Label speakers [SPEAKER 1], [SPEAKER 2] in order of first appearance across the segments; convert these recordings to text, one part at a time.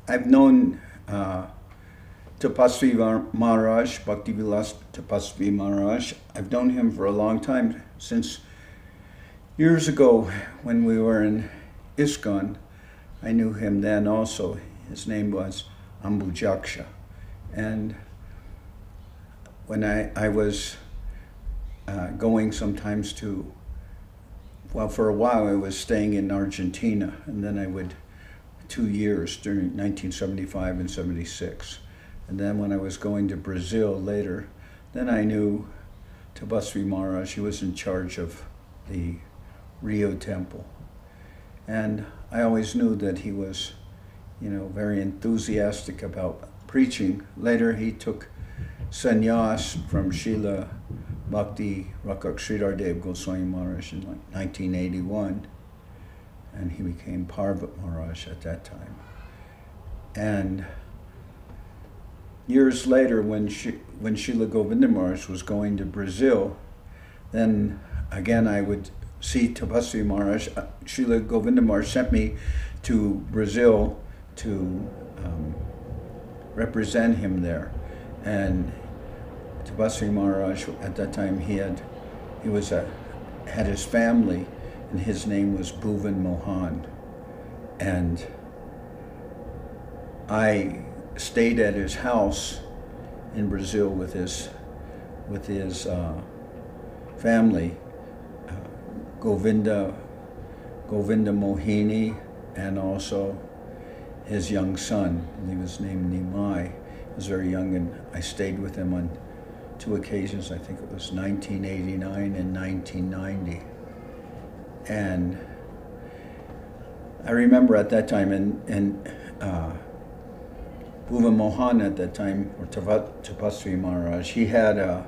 [SPEAKER 1] I've known Tapasvi Maharaj, Bhakti Vilas Tapasvi Maharaj. I've known him for a long time, since years ago when we were in ISKCON. I knew him then also. His name was Ambujaksha. And when I was going sometimes to, well, for a while I was staying in Argentina, and then I would, 2 years during 1975 and 76. And then when I was going to Brazil later, then I knew Tapasvi Maharaj. He was in charge of the Rio temple. And I always knew that he was, very enthusiastic about preaching. Later he took sannyas from Srila Bhakti Rakak Sridhar Dev Goswami Maharaj in 1981. And he became Parvat Maharaj at that time. And years later, when Srila Govinda Maharaj was going to Brazil, then again I would see Tapasvi Maharaj. Srila Govinda Maharaj sent me to Brazil to represent him there. And Tapasvi Maharaj, at that time, had his family, and his name was Bhuvan Mohan. And I stayed at his house in Brazil with his family, Govinda Mohini, and also his young son. He was named Nimai. He was very young, and I stayed with him on 2 occasions. I think it was 1989 and 1990. And I remember at that time, and Bhuvan Mohan at that time, or Tapasvi Maharaj, he had a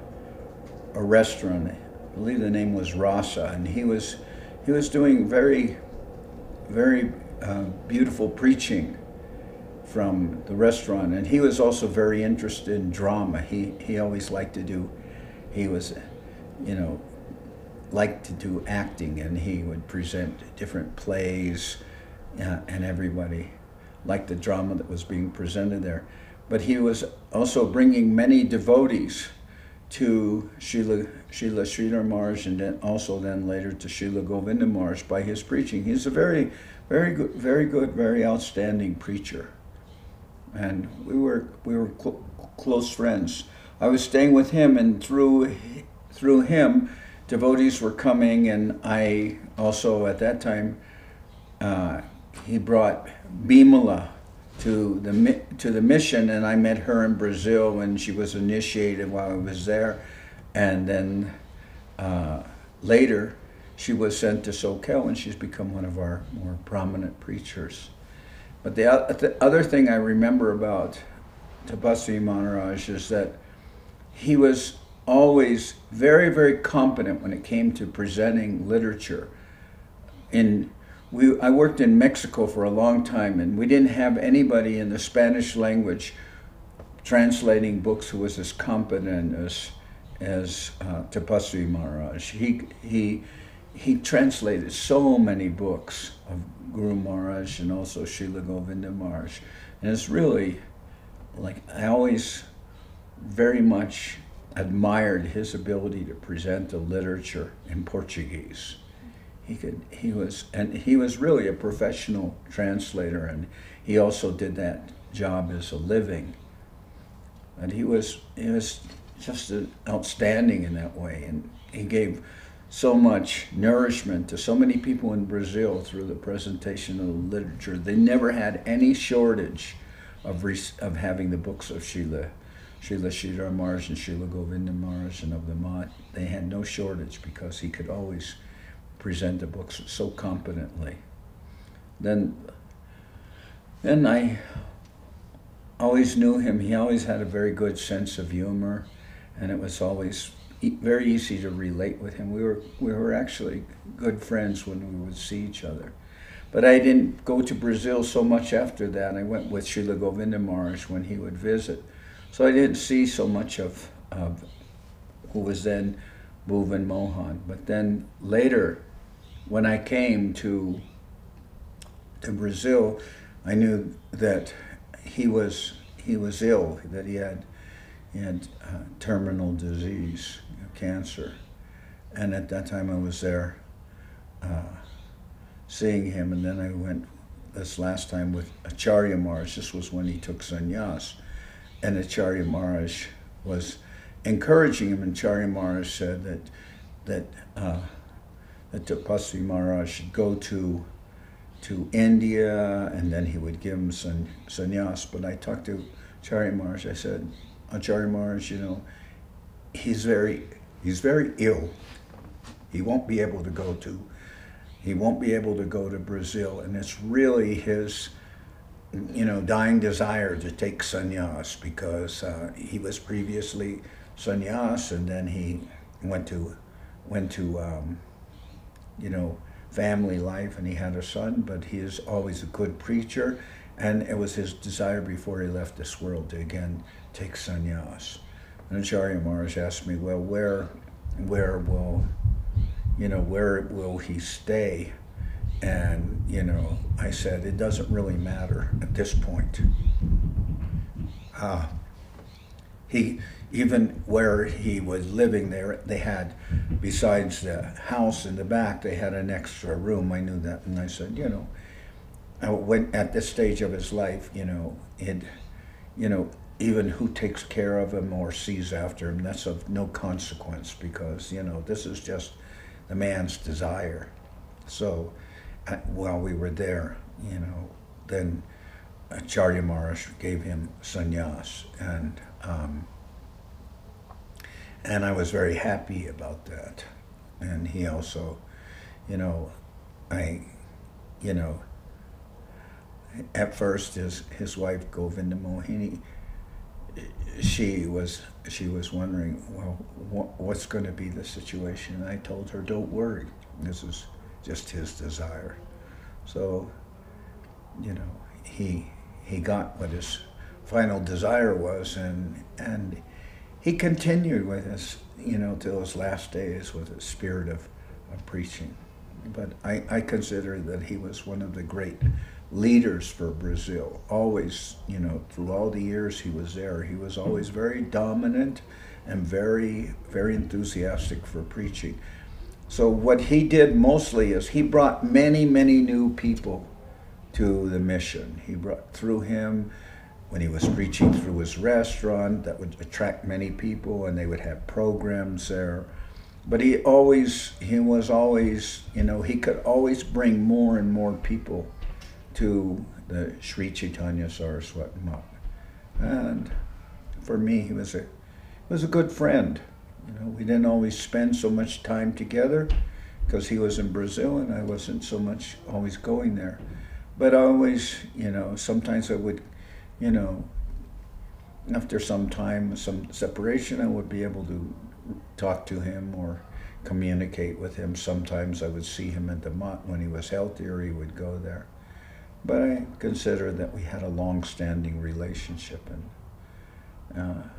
[SPEAKER 1] restaurant. I believe the name was Rasa, and he was doing very, very beautiful preaching from the restaurant. And he was also very interested in drama. He always liked to do, liked to do acting, and he would present different plays, and everybody liked the drama that was being presented there. But he was also bringing many devotees to Srila Sridhar Maharaj, and then also later to Srila Govinda Maharaj by his preaching. He's a very, very good, very outstanding preacher. And we were close friends. I was staying with him, and through him, devotees were coming, and I also, at that time, he brought Bimala to the mission, and I met her in Brazil when she was initiated while I was there. And then later, she was sent to Sokel, and she's become one of our more prominent preachers. But the other thing I remember about Tapasvi Maharaj is that he was always very, very competent when it came to presenting literature. I worked in Mexico for a long time, and we didn't have anybody in the Spanish language translating books who was as competent as Tapasvi Maharaj. He translated so many books of Guru Maharaj and also Srila Govinda Maharaj. And it's really, I always very much admired his ability to present the literature in Portuguese. He was really a professional translator, and he also did that job as a living. And he was just outstanding in that way, and he gave so much nourishment to so many people in Brazil through the presentation of the literature. They never had any shortage of having the books of Srila Sridhar Maharaj and Srila Govinda Maharaj and of the Mat. They had no shortage because he could always present the books so competently. Then I always knew him. He always had a very good sense of humor, and it was always very easy to relate with him. We were actually good friends when we would see each other. But I didn't go to Brazil so much after that. I went with Srila Govinda Maharaj when he would visit. So I didn't see so much of who was then Bhuvan Mohan. But then later, when I came to Brazil, I knew that he was ill, that he had terminal disease, cancer. And at that time I was there seeing him, and then I went this last time with Acharya Maharaj. This was when he took sannyas. And Acharya Maharaj was encouraging him, and Acharya Maharaj said that Tapasvi Maharaj should go to India, and then he would give him sannyas. But I talked to Acharya Maharaj. I said, Acharya Maharaj, he's very ill. He won't be able to go to Brazil, and it's really his dying desire to take sannyas, because he was previously sannyas, and then he went to family life, and he had a son, but he is always a good preacher, and it was his desire before he left this world to again take sannyas. And Acharya Maharaj asked me, well, where will he stay? And I said, it doesn't really matter at this point. Even where he was living there, they had, besides the house in the back, they had an extra room. I knew that, and I said, when at this stage of his life, even who takes care of him or sees after him, that's of no consequence, because this is just the man's desire. So while we were there, then Acharya Maharaj gave him sannyas, and I was very happy about that. And he also, at first his wife Govinda Mohini, she was wondering, well, what's going to be the situation? And I told her, don't worry, this is just his desire. So, he got what his final desire was, and he continued with his, till his last days with a spirit of preaching. But I consider that he was one of the great leaders for Brazil. Always, through all the years he was there, he was always very dominant and very, very enthusiastic for preaching. So what he did mostly is he brought many, many new people to the mission. He brought through him, when he was preaching through his restaurant, that would attract many people, and they would have programs there. But he was always, he could always bring more and more people to the Sri Chaitanya Saraswati Math. And for me, he was a good friend. We didn't always spend so much time together because he was in Brazil and I wasn't so much always going there. But always, sometimes I would, after some time, some separation, I would be able to talk to him or communicate with him. Sometimes I would see him at the Mat when he was healthier, he would go there. But I consider that we had a long-standing relationship, and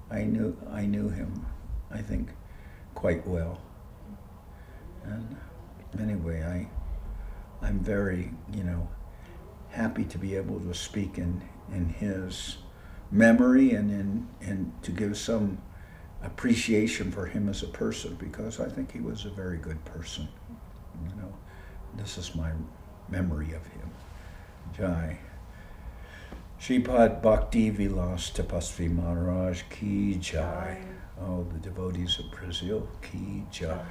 [SPEAKER 1] I knew him, I think, quite well. And anyway, I'm very, happy to be able to speak in his memory and to give some appreciation for him as a person, because I think he was a very good person. This is my memory of him. Jai. Sripad Bhakti Vilas Tapasvi Maharaj Ki Jai. All the devotees of Brazil, Ki Jai.